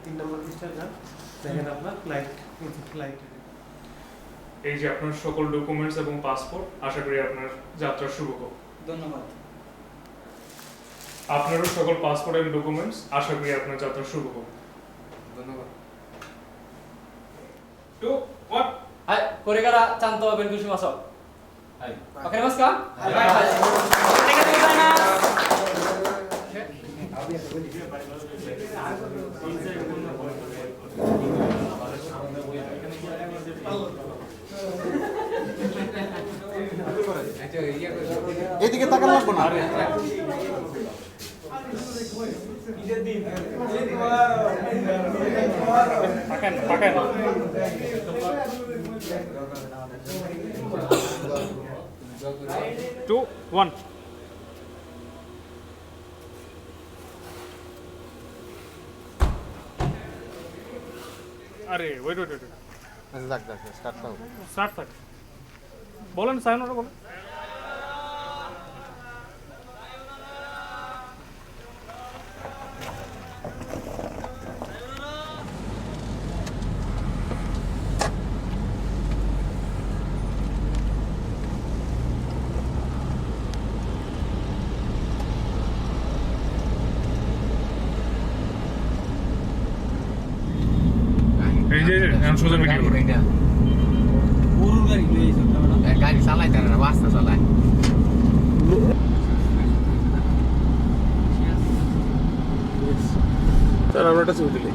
3 নম্বর পৃষ্ঠার গান দেখেন আপনার ফ্লাইট ফ্লাইট। এই যে আপনার সকল ডকুমেন্টস এবং পাসপোর্ট, আশা করি আপনার যাত্রা শুভ হোক। ধন্যবাদ। আপনারও সকল পাসপোর্ট এবং ডকুমেন্টস, আশা করি আপনার যাত্রা শুভ হোক। ধন্যবাদ। 2 1 はい、これからちゃんと勉強しましょう。はい。わかりますか？はい。はい。ありがとうございます。 এদিকে তাকান লাগবো না। পাকেন 2 1 আরে ওয়েট যাক যাক স্টার্ট করো। স্টার্ট থাক বলেন সায়নরা বলেন। এই যে এখন সোজা ভিডিও করে গরুর গাড়ি লয়ে যাও গাড়ি চালাই তারা না রাস্তা চালায়। তাহলে আমরা এটা ছবি দিলে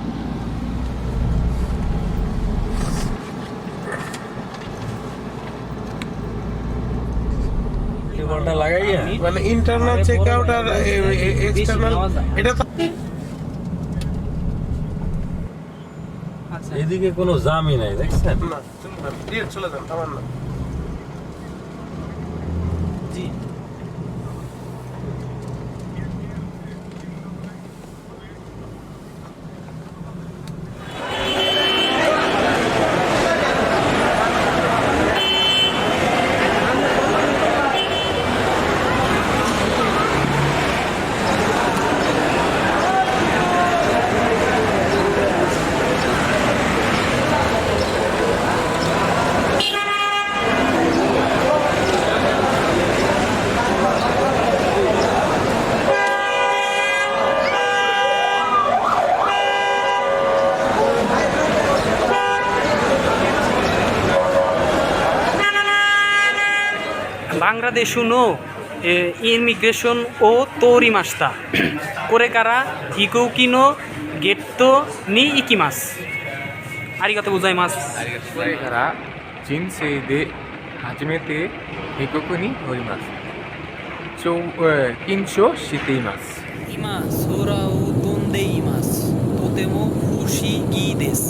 লাগাইয়া মানে ইন্টারনাল চেক আউট আর এক্সটারনাল এটা তো এদিকে কোনো জামই নাই দেখছেন না দিয়ে চলে যান আমার না জি Bangladesh no immigration o torimashita. これから飛行機のゲットに行きます。ありがとうございます。これから人生で初めて飛行に乗ります。緊張しています。今空を飛んでいます。とても不思議です。